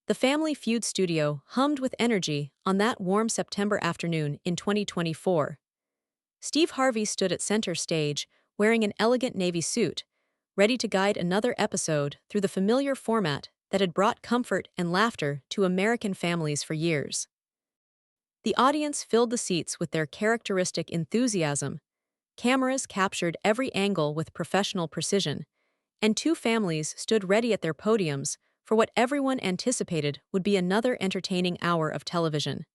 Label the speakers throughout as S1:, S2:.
S1: The Family Feud studio hummed with energy on that warm September afternoon in 2024. Steve Harvey stood at center stage, wearing an elegant navy suit, ready to guide another episode through the familiar format that had brought comfort and laughter to American families for years. The audience filled the seats with their characteristic enthusiasm. Cameras captured every angle with professional precision, and two families stood ready at their podiums for what everyone anticipated would be another entertaining hour of television.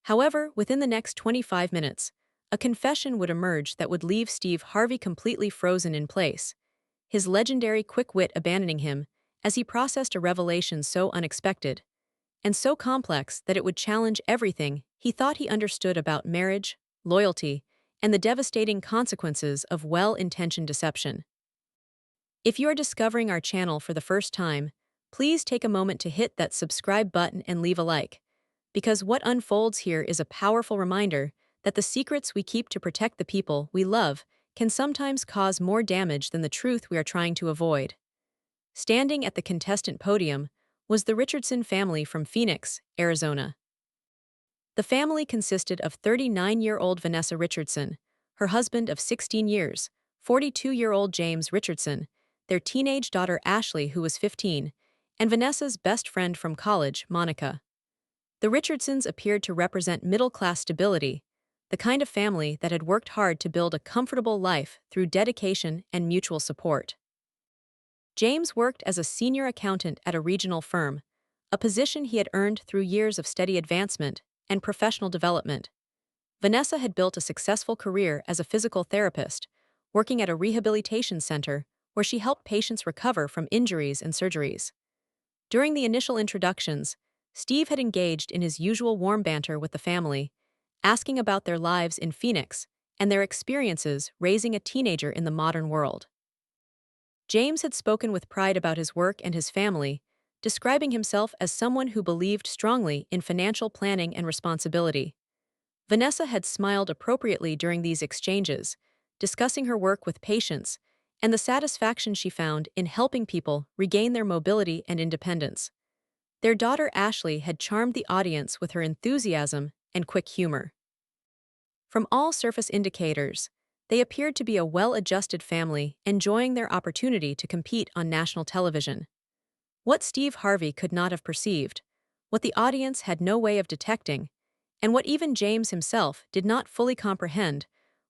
S1: However, within the next 25 minutes, a confession would emerge that would leave Steve Harvey completely frozen in place, his legendary quick wit abandoning him as he processed a revelation so unexpected and so complex that it would challenge everything he thought he understood about marriage, loyalty, and the devastating consequences of well-intentioned deception. If you are discovering our channel for the first time, please take a moment to hit that subscribe button and leave a like, because what unfolds here is a powerful reminder that the secrets we keep to protect the people we love can sometimes cause more damage than the truth we are trying to avoid. Standing at the contestant podium was the Richardson family from Phoenix, Arizona. The family consisted of 39-year-old Vanessa Richardson, her husband of 16 years, 42-year-old James Richardson, their teenage daughter Ashley, who was 15, and Vanessa's best friend from college, Monica. The Richardsons appeared to represent middle-class stability, the kind of family that had worked hard to build a comfortable life through dedication and mutual support. James worked as a senior accountant at a regional firm, a position he had earned through years of steady advancement and professional development. Vanessa had built a successful career as a physical therapist, working at a rehabilitation center where she helped patients recover from injuries and surgeries. During the initial introductions, Steve had engaged in his usual warm banter with the family, asking about their lives in Phoenix and their experiences raising a teenager in the modern world. James had spoken with pride about his work and his family, describing himself as someone who believed strongly in financial planning and responsibility. Vanessa had smiled appropriately during these exchanges, discussing her work with patients and the satisfaction she found in helping people regain their mobility and independence. Their daughter Ashley had charmed the audience with her enthusiasm and quick humor. From all surface indicators, they appeared to be a well-adjusted family enjoying their opportunity to compete on national television. What Steve Harvey could not have perceived, what the audience had no way of detecting, and what even James himself did not fully comprehend,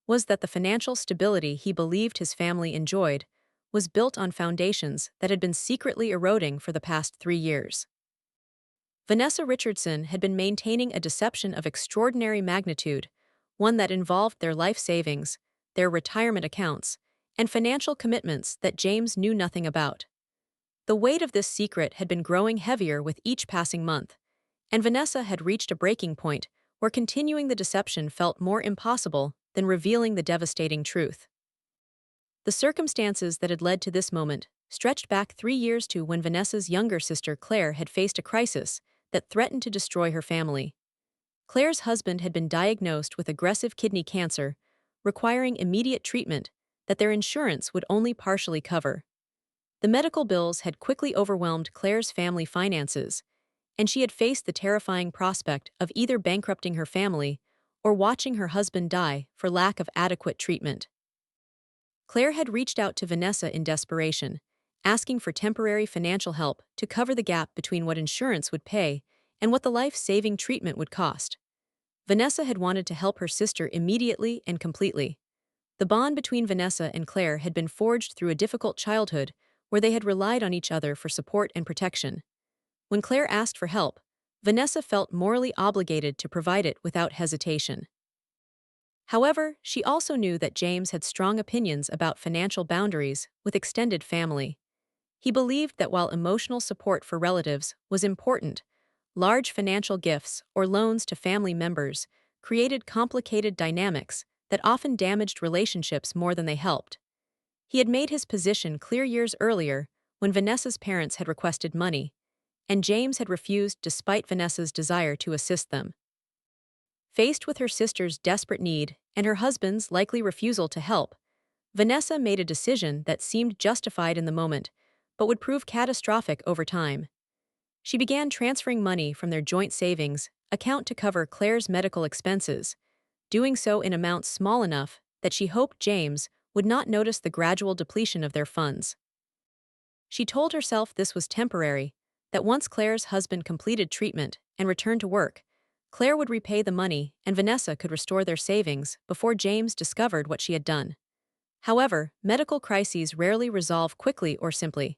S1: was that the financial stability he believed his family enjoyed was built on foundations that had been secretly eroding for the past 3 years. Vanessa Richardson had been maintaining a deception of extraordinary magnitude, one that involved their life savings, their retirement accounts, and financial commitments that James knew nothing about. The weight of this secret had been growing heavier with each passing month, and Vanessa had reached a breaking point where continuing the deception felt more impossible than revealing the devastating truth. The circumstances that had led to this moment stretched back 3 years to when Vanessa's younger sister Claire had faced a crisis that threatened to destroy her family. Claire's husband had been diagnosed with aggressive kidney cancer, requiring immediate treatment that their insurance would only partially cover. The medical bills had quickly overwhelmed Claire's family finances, and she had faced the terrifying prospect of either bankrupting her family or watching her husband die for lack of adequate treatment. Claire had reached out to Vanessa in desperation, asking for temporary financial help to cover the gap between what insurance would pay and what the life-saving treatment would cost. Vanessa had wanted to help her sister immediately and completely. The bond between Vanessa and Claire had been forged through a difficult childhood where they had relied on each other for support and protection. When Claire asked for help, Vanessa felt morally obligated to provide it without hesitation. However, she also knew that James had strong opinions about financial boundaries with extended family. He believed that while emotional support for relatives was important, large financial gifts or loans to family members created complicated dynamics that often damaged relationships more than they helped. He had made his position clear years earlier when Vanessa's parents had requested money, and James had refused despite Vanessa's desire to assist them. Faced with her sister's desperate need and her husband's likely refusal to help, Vanessa made a decision that seemed justified in the moment, but would prove catastrophic over time. She began transferring money from their joint savings account to cover Claire's medical expenses, doing so in amounts small enough that she hoped James would not notice the gradual depletion of their funds. She told herself this was temporary, that once Claire's husband completed treatment and returned to work, Claire would repay the money and Vanessa could restore their savings before James discovered what she had done. However, medical crises rarely resolve quickly or simply.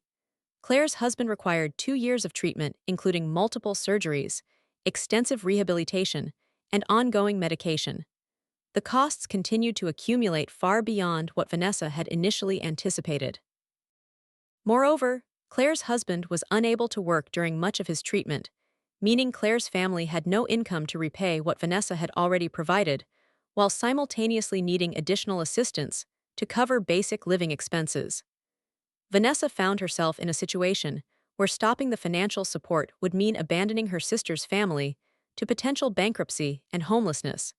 S1: Claire's husband required 2 years of treatment, including multiple surgeries, extensive rehabilitation, and ongoing medication. The costs continued to accumulate far beyond what Vanessa had initially anticipated. Moreover, Claire's husband was unable to work during much of his treatment, meaning Claire's family had no income to repay what Vanessa had already provided, while simultaneously needing additional assistance to cover basic living expenses. Vanessa found herself in a situation where stopping the financial support would mean abandoning her sister's family to potential bankruptcy and homelessness,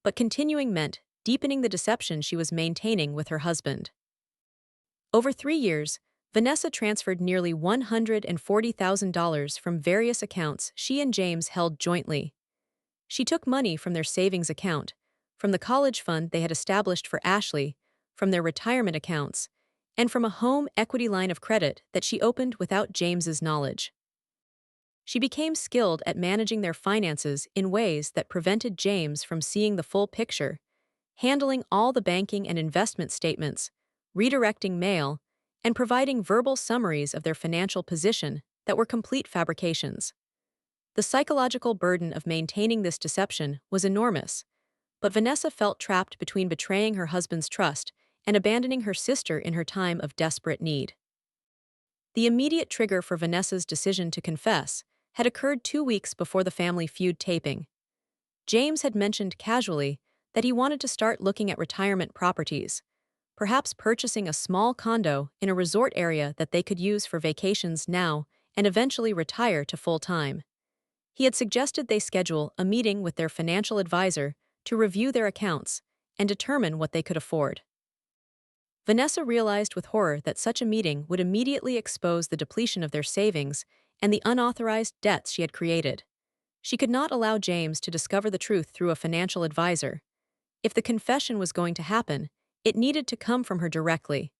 S1: but continuing meant deepening the deception she was maintaining with her husband. Over 3 years, Vanessa transferred nearly $140,000 from various accounts she and James held jointly. She took money from their savings account, from the college fund they had established for Ashley, from their retirement accounts, and from a home equity line of credit that she opened without James's knowledge. She became skilled at managing their finances in ways that prevented James from seeing the full picture, handling all the banking and investment statements, redirecting mail, and providing verbal summaries of their financial position that were complete fabrications. The psychological burden of maintaining this deception was enormous, but Vanessa felt trapped between betraying her husband's trust and abandoning her sister in her time of desperate need. The immediate trigger for Vanessa's decision to confess had occurred 2 weeks before the Family Feud taping. James had mentioned casually that he wanted to start looking at retirement properties, perhaps purchasing a small condo in a resort area that they could use for vacations now and eventually retire to full-time. He had suggested they schedule a meeting with their financial advisor to review their accounts and determine what they could afford. Vanessa realized with horror that such a meeting would immediately expose the depletion of their savings and the unauthorized debts she had created. She could not allow James to discover the truth through a financial advisor. If the confession was going to happen, it needed to come from her directly.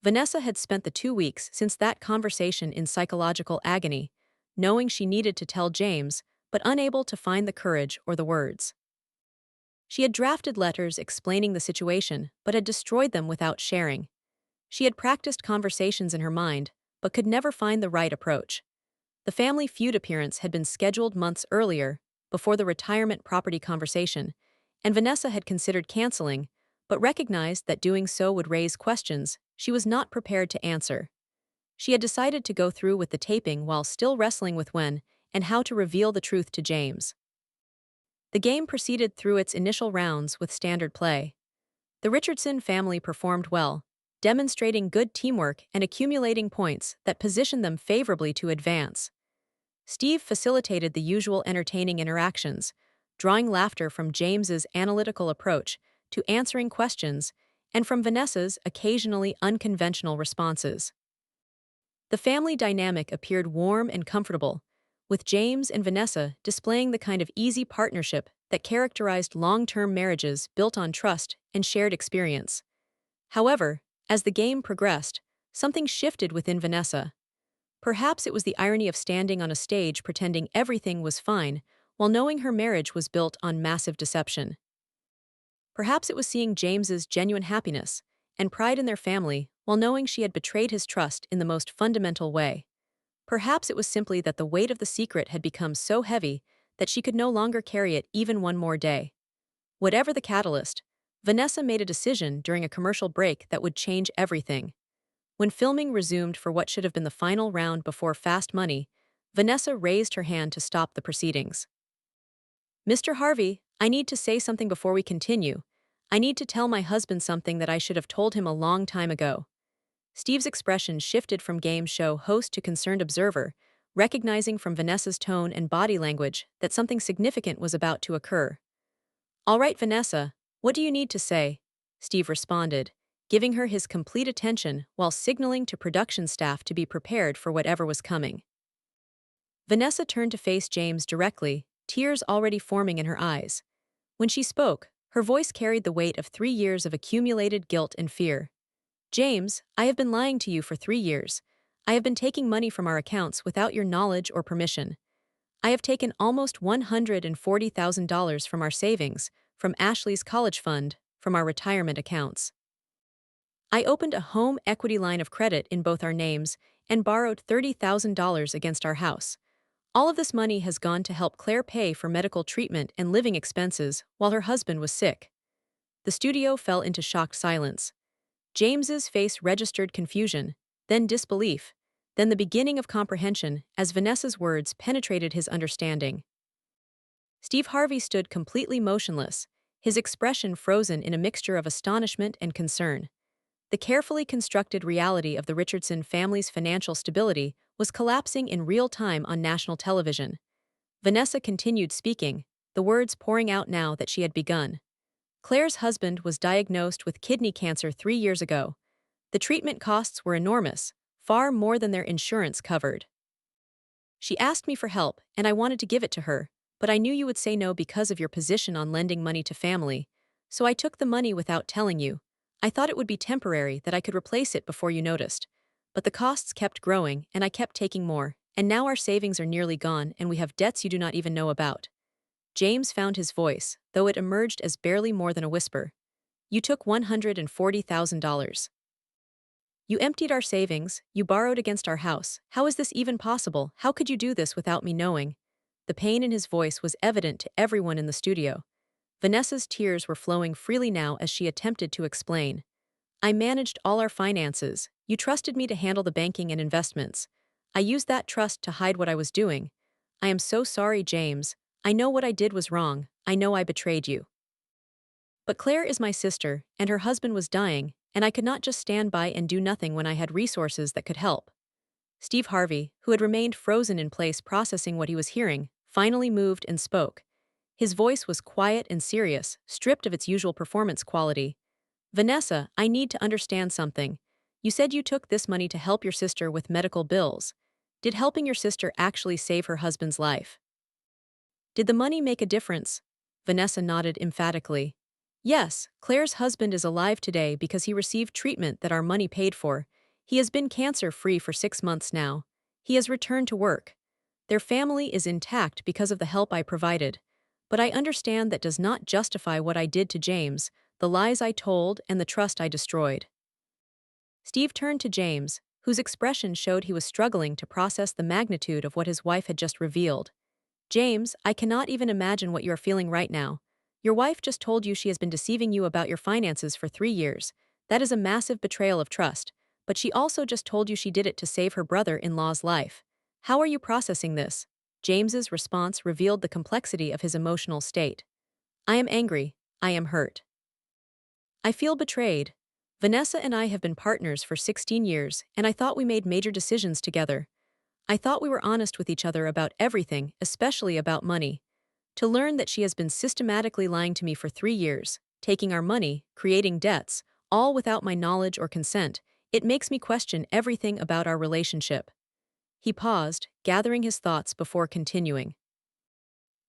S1: Vanessa had spent the 2 weeks since that conversation in psychological agony, knowing she needed to tell James, but unable to find the courage or the words. She had drafted letters explaining the situation, but had destroyed them without sharing. She had practiced conversations in her mind, but could never find the right approach. The Family Feud appearance had been scheduled months earlier, before the retirement property conversation, and Vanessa had considered canceling, but recognized that doing so would raise questions she was not prepared to answer. She had decided to go through with the taping while still wrestling with when and how to reveal the truth to James. The game proceeded through its initial rounds with standard play. The Richardson family performed well, demonstrating good teamwork and accumulating points that positioned them favorably to advance. Steve facilitated the usual entertaining interactions, drawing laughter from James's analytical approach to answering questions and from Vanessa's occasionally unconventional responses. The family dynamic appeared warm and comfortable, with James and Vanessa displaying the kind of easy partnership that characterized long-term marriages built on trust and shared experience. However, as the game progressed, something shifted within Vanessa. Perhaps it was the irony of standing on a stage pretending everything was fine while knowing her marriage was built on massive deception. Perhaps it was seeing James's genuine happiness and pride in their family while knowing she had betrayed his trust in the most fundamental way. Perhaps it was simply that the weight of the secret had become so heavy that she could no longer carry it even one more day. Whatever the catalyst, Vanessa made a decision during a commercial break that would change everything. When filming resumed for what should have been the final round before Fast Money, Vanessa raised her hand to stop the proceedings. "Mr. Harvey, I need to say something before we continue. I need to tell my husband something that I should have told him a long time ago." Steve's expression shifted from game show host to concerned observer, recognizing from Vanessa's tone and body language that something significant was about to occur. "All right, Vanessa, what do you need to say?" Steve responded, giving her his complete attention while signaling to production staff to be prepared for whatever was coming. Vanessa turned to face James directly, tears already forming in her eyes. When she spoke, her voice carried the weight of 3 years of accumulated guilt and fear. James, I have been lying to you for 3 years. I have been taking money from our accounts without your knowledge or permission. I have taken almost $140,000 from our savings, from Ashley's college fund, from our retirement accounts. I opened a home equity line of credit in both our names and borrowed $30,000 against our house. All of this money has gone to help Claire pay for medical treatment and living expenses while her husband was sick. The studio fell into shocked silence. James's face registered confusion, then disbelief, then the beginning of comprehension as Vanessa's words penetrated his understanding. Steve Harvey stood completely motionless, his expression frozen in a mixture of astonishment and concern. The carefully constructed reality of the Richardson family's financial stability was collapsing in real time on national television. Vanessa continued speaking, the words pouring out now that she had begun. Claire's husband was diagnosed with kidney cancer 3 years ago. The treatment costs were enormous, far more than their insurance covered. She asked me for help, and I wanted to give it to her, but I knew you would say no because of your position on lending money to family, so I took the money without telling you. I thought it would be temporary, that I could replace it before you noticed. But the costs kept growing, and I kept taking more, and now our savings are nearly gone and we have debts you do not even know about. James found his voice, though it emerged as barely more than a whisper. You took $140,000. You emptied our savings, you borrowed against our house. How is this even possible? How could you do this without me knowing? The pain in his voice was evident to everyone in the studio. Vanessa's tears were flowing freely now as she attempted to explain. I managed all our finances. You trusted me to handle the banking and investments. I used that trust to hide what I was doing. I am so sorry, James. I know what I did was wrong. I know I betrayed you. But Claire is my sister, and her husband was dying, and I could not just stand by and do nothing when I had resources that could help. Steve Harvey, who had remained frozen in place processing what he was hearing, finally moved and spoke. His voice was quiet and serious, stripped of its usual performance quality. Vanessa, I need to understand something. You said you took this money to help your sister with medical bills. Did helping your sister actually save her husband's life? Did the money make a difference? Vanessa nodded emphatically. Yes, Claire's husband is alive today because he received treatment that our money paid for. He has been cancer-free for 6 months now. He has returned to work. Their family is intact because of the help I provided. But I understand that does not justify what I did to James, the lies I told, and the trust I destroyed. Steve turned to James, whose expression showed he was struggling to process the magnitude of what his wife had just revealed. James, I cannot even imagine what you are feeling right now. Your wife just told you she has been deceiving you about your finances for 3 years. That is a massive betrayal of trust. But she also just told you she did it to save her brother-in-law's life. How are you processing this? James's response revealed the complexity of his emotional state. I am angry. I am hurt. I feel betrayed. Vanessa and I have been partners for 16 years, and I thought we made major decisions together. I thought we were honest with each other about everything, especially about money. To learn that she has been systematically lying to me for 3 years, taking our money, creating debts, all without my knowledge or consent, it makes me question everything about our relationship. He paused, gathering his thoughts before continuing.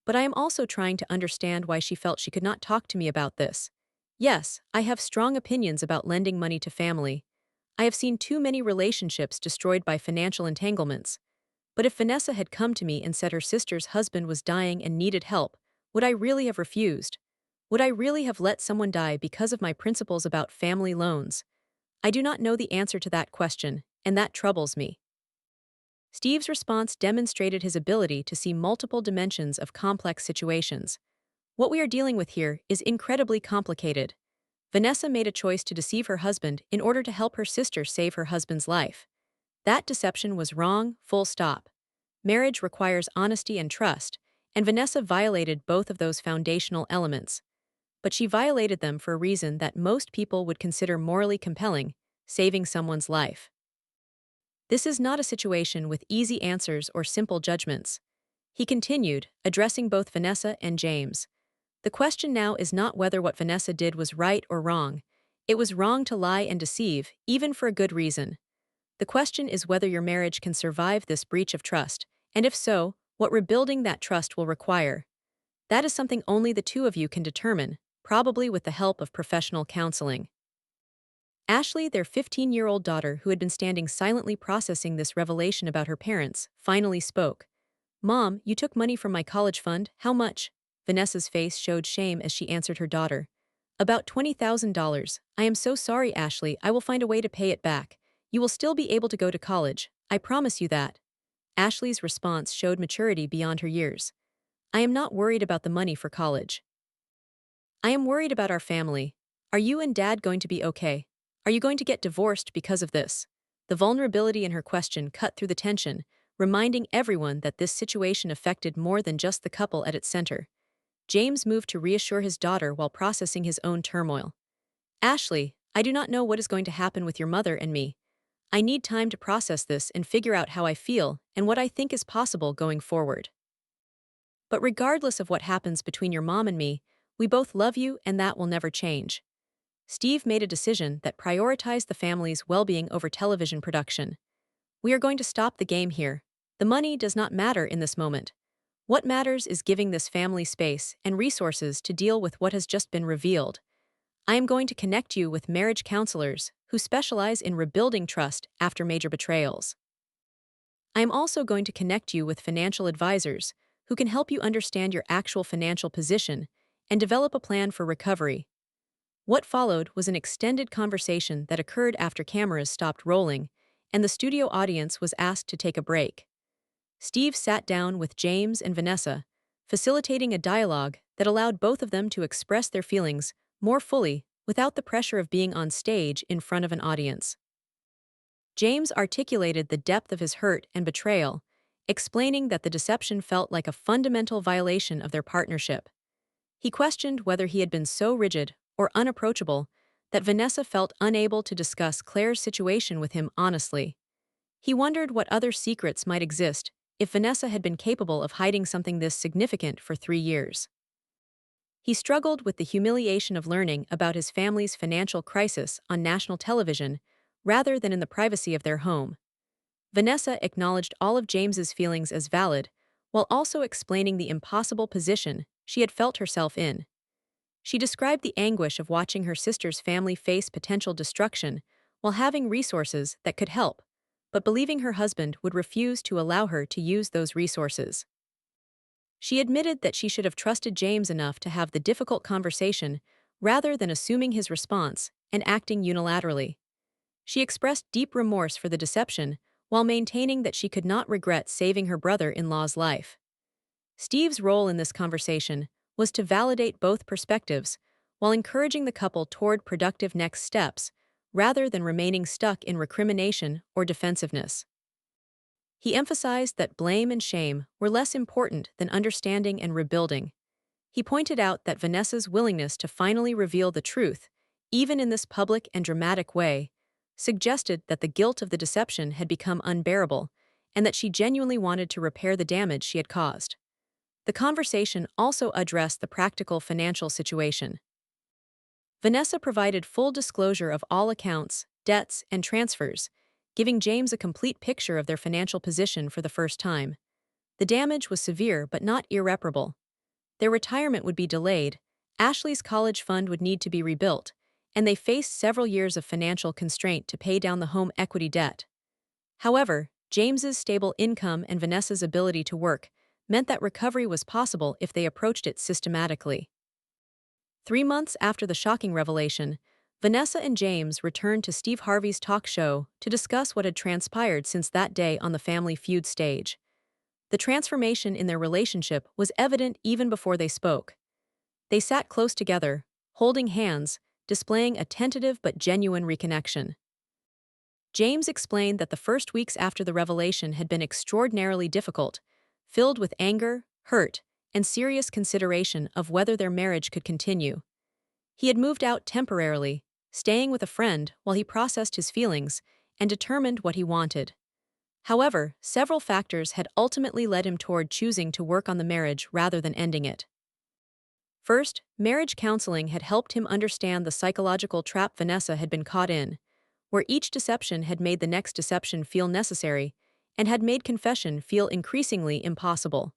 S1: But I am also trying to understand why she felt she could not talk to me about this. Yes, I have strong opinions about lending money to family. I have seen too many relationships destroyed by financial entanglements. But if Vanessa had come to me and said her sister's husband was dying and needed help, would I really have refused? Would I really have let someone die because of my principles about family loans? I do not know the answer to that question, and that troubles me. Steve's response demonstrated his ability to see multiple dimensions of complex situations. What we are dealing with here is incredibly complicated. Vanessa made a choice to deceive her husband in order to help her sister save her husband's life. That deception was wrong, full stop. Marriage requires honesty and trust, and Vanessa violated both of those foundational elements. But she violated them for a reason that most people would consider morally compelling: saving someone's life. This is not a situation with easy answers or simple judgments. He continued, addressing both Vanessa and James. The question now is not whether what Vanessa did was right or wrong. It was wrong to lie and deceive, even for a good reason. The question is whether your marriage can survive this breach of trust, And if so, what rebuilding that trust will require. That is something only the two of you can determine, probably with the help of professional counseling. Ashley, their 15-year-old daughter who had been standing silently processing this revelation about her parents, finally spoke. "Mom, you took money from my college fund, how much?" Vanessa's face showed shame as she answered her daughter. "About $20,000. I am so sorry, Ashley, I will find a way to pay it back. You will still be able to go to college, I promise you that." Ashley's response showed maturity beyond her years. "I am not worried about the money for college. I am worried about our family. Are you and Dad going to be okay? Are you going to get divorced because of this?" The vulnerability in her question cut through the tension, reminding everyone that this situation affected more than just the couple at its center. James moved to reassure his daughter while processing his own turmoil. "Ashley, I do not know what is going to happen with your mother and me. I need time to process this and figure out how I feel and what I think is possible going forward. But regardless of what happens between your mom and me, we both love you and that will never change." Steve made a decision that prioritized the family's well-being over television production. "We are going to stop the game here. The money does not matter in this moment. What matters is giving this family space and resources to deal with what has just been revealed. I am going to connect you with marriage counselors who specialize in rebuilding trust after major betrayals. I am also going to connect you with financial advisors who can help you understand your actual financial position and develop a plan for recovery." What followed was an extended conversation that occurred after cameras stopped rolling, and the studio audience was asked to take a break. Steve sat down with James and Vanessa, facilitating a dialogue that allowed both of them to express their feelings more fully without the pressure of being on stage in front of an audience. James articulated the depth of his hurt and betrayal, explaining that the deception felt like a fundamental violation of their partnership. He questioned whether he had been so rigid or unapproachable that Vanessa felt unable to discuss Claire's situation with him honestly. He wondered what other secrets might exist if Vanessa had been capable of hiding something this significant for 3 years. He struggled with the humiliation of learning about his family's financial crisis on national television rather than in the privacy of their home. Vanessa acknowledged all of James's feelings as valid, while also explaining the impossible position she had felt herself in. She described the anguish of watching her sister's family face potential destruction while having resources that could help, but believing her husband would refuse to allow her to use those resources. She admitted that she should have trusted James enough to have the difficult conversation rather than assuming his response and acting unilaterally. She expressed deep remorse for the deception while maintaining that she could not regret saving her brother-in-law's life. Steve's role in this conversation was to validate both perspectives while encouraging the couple toward productive next steps rather than remaining stuck in recrimination or defensiveness. He emphasized that blame and shame were less important than understanding and rebuilding. He pointed out that Vanessa's willingness to finally reveal the truth, even in this public and dramatic way, suggested that the guilt of the deception had become unbearable and that she genuinely wanted to repair the damage she had caused. The conversation also addressed the practical financial situation. Vanessa provided full disclosure of all accounts, debts, and transfers, giving James a complete picture of their financial position for the first time. The damage was severe but not irreparable. Their retirement would be delayed, Ashley's college fund would need to be rebuilt, and they faced several years of financial constraint to pay down the home equity debt. However, James's stable income and Vanessa's ability to work meant that recovery was possible if they approached it systematically. 3 months after the shocking revelation, Vanessa and James returned to Steve Harvey's talk show to discuss what had transpired since that day on the Family Feud stage. The transformation in their relationship was evident even before they spoke. They sat close together, holding hands, displaying a tentative but genuine reconnection. James explained that the first weeks after the revelation had been extraordinarily difficult, filled with anger, hurt, and serious consideration of whether their marriage could continue. He had moved out temporarily, staying with a friend while he processed his feelings and determined what he wanted. However, several factors had ultimately led him toward choosing to work on the marriage rather than ending it. First, marriage counseling had helped him understand the psychological trap Vanessa had been caught in, where each deception had made the next deception feel necessary, and had made confession feel increasingly impossible.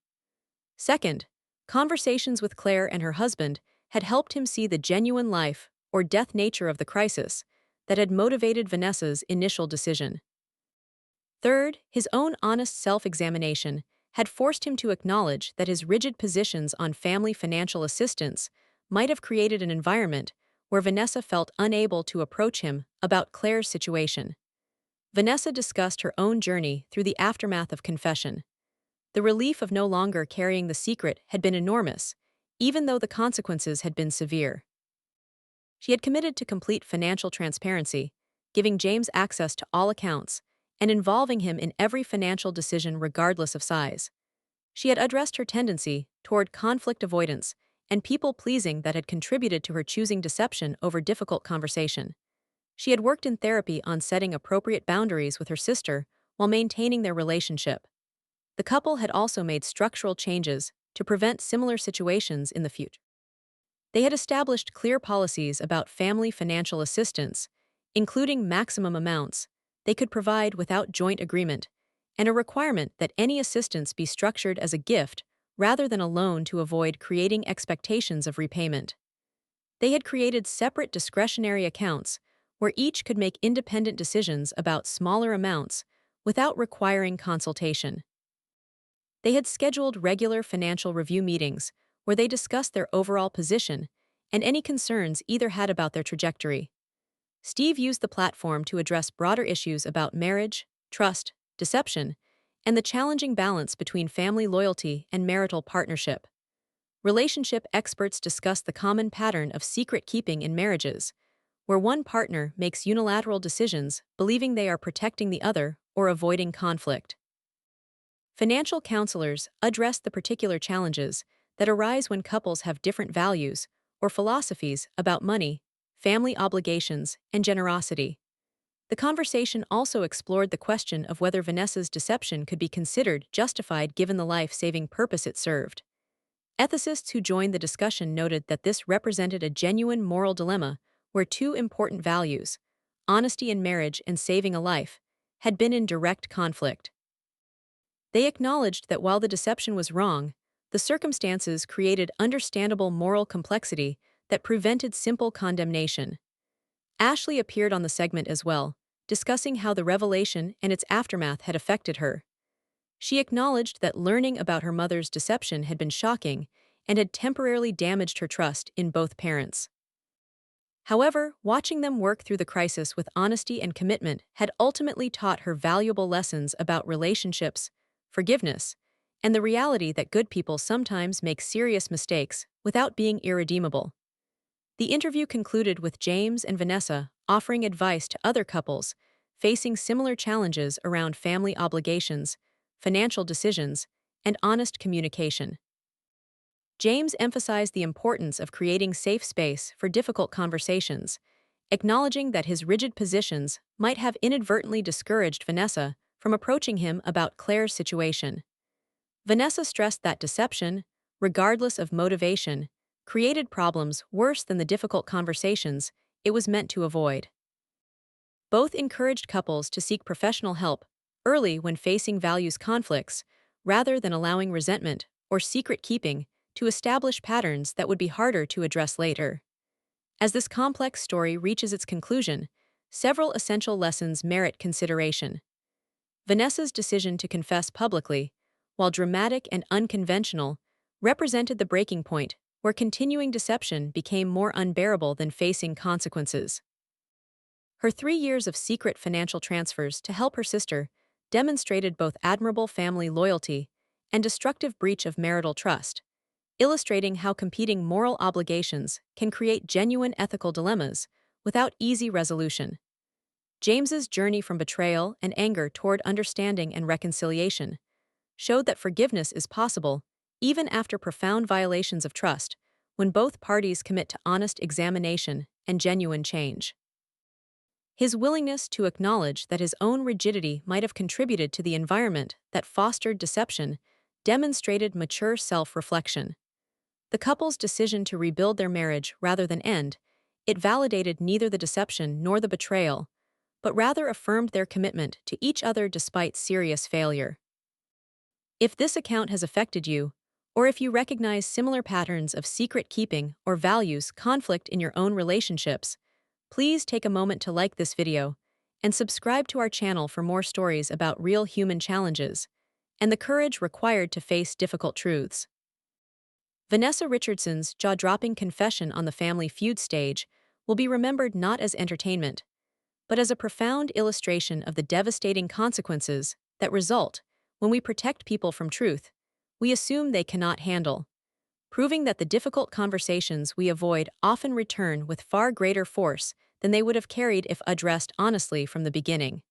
S1: Second, conversations with Claire and her husband had helped him see the genuine life or death nature of the crisis that had motivated Vanessa's initial decision. Third, his own honest self-examination had forced him to acknowledge that his rigid positions on family financial assistance might have created an environment where Vanessa felt unable to approach him about Claire's situation. Vanessa discussed her own journey through the aftermath of confession. The relief of no longer carrying the secret had been enormous, even though the consequences had been severe. She had committed to complete financial transparency, giving James access to all accounts, and involving him in every financial decision regardless of size. She had addressed her tendency toward conflict avoidance and people-pleasing that had contributed to her choosing deception over difficult conversation. She had worked in therapy on setting appropriate boundaries with her sister while maintaining their relationship. The couple had also made structural changes to prevent similar situations in the future. They had established clear policies about family financial assistance, including maximum amounts they could provide without joint agreement, and a requirement that any assistance be structured as a gift rather than a loan to avoid creating expectations of repayment. They had created separate discretionary accounts where each could make independent decisions about smaller amounts without requiring consultation. They had scheduled regular financial review meetings where they discussed their overall position and any concerns either had about their trajectory. Steve used the platform to address broader issues about marriage, trust, deception, and the challenging balance between family loyalty and marital partnership. Relationship experts discuss the common pattern of secret keeping in marriages, where one partner makes unilateral decisions believing they are protecting the other or avoiding conflict. Financial counselors address the particular challenges that arise when couples have different values or philosophies about money, family obligations, and generosity. The conversation also explored the question of whether Vanessa's deception could be considered justified given the life-saving purpose it served. Ethicists who joined the discussion noted that this represented a genuine moral dilemma where two important values, honesty in marriage and saving a life, had been in direct conflict. They acknowledged that while the deception was wrong, the circumstances created understandable moral complexity that prevented simple condemnation. Ashley appeared on the segment as well, discussing how the revelation and its aftermath had affected her. She acknowledged that learning about her mother's deception had been shocking and had temporarily damaged her trust in both parents. However, watching them work through the crisis with honesty and commitment had ultimately taught her valuable lessons about relationships, forgiveness, and the reality that good people sometimes make serious mistakes without being irredeemable. The interview concluded with James and Vanessa offering advice to other couples facing similar challenges around family obligations, financial decisions, and honest communication. James emphasized the importance of creating safe space for difficult conversations, acknowledging that his rigid positions might have inadvertently discouraged Vanessa from approaching him about Claire's situation. Vanessa stressed that deception, regardless of motivation, created problems worse than the difficult conversations it was meant to avoid. Both encouraged couples to seek professional help early when facing values conflicts, rather than allowing resentment or secret keeping to establish patterns that would be harder to address later. As this complex story reaches its conclusion, several essential lessons merit consideration. Vanessa's decision to confess publicly, while dramatic and unconventional, represented the breaking point where continuing deception became more unbearable than facing consequences. Her 3 years of secret financial transfers to help her sister demonstrated both admirable family loyalty and destructive breach of marital trust, illustrating how competing moral obligations can create genuine ethical dilemmas without easy resolution. James's journey from betrayal and anger toward understanding and reconciliation showed that forgiveness is possible even after profound violations of trust, when both parties commit to honest examination and genuine change. His willingness to acknowledge that his own rigidity might have contributed to the environment that fostered deception demonstrated mature self-reflection. The couple's decision to rebuild their marriage rather than end it validated neither the deception nor the betrayal, but rather affirmed their commitment to each other despite serious failure. If this account has affected you, or if you recognize similar patterns of secret keeping or values conflict in your own relationships, please take a moment to like this video and subscribe to our channel for more stories about real human challenges and the courage required to face difficult truths. Vanessa Richardson's jaw-dropping confession on the Family Feud stage will be remembered not as entertainment, but as a profound illustration of the devastating consequences that result when we protect people from truth we assume they cannot handle, proving that the difficult conversations we avoid often return with far greater force than they would have carried if addressed honestly from the beginning.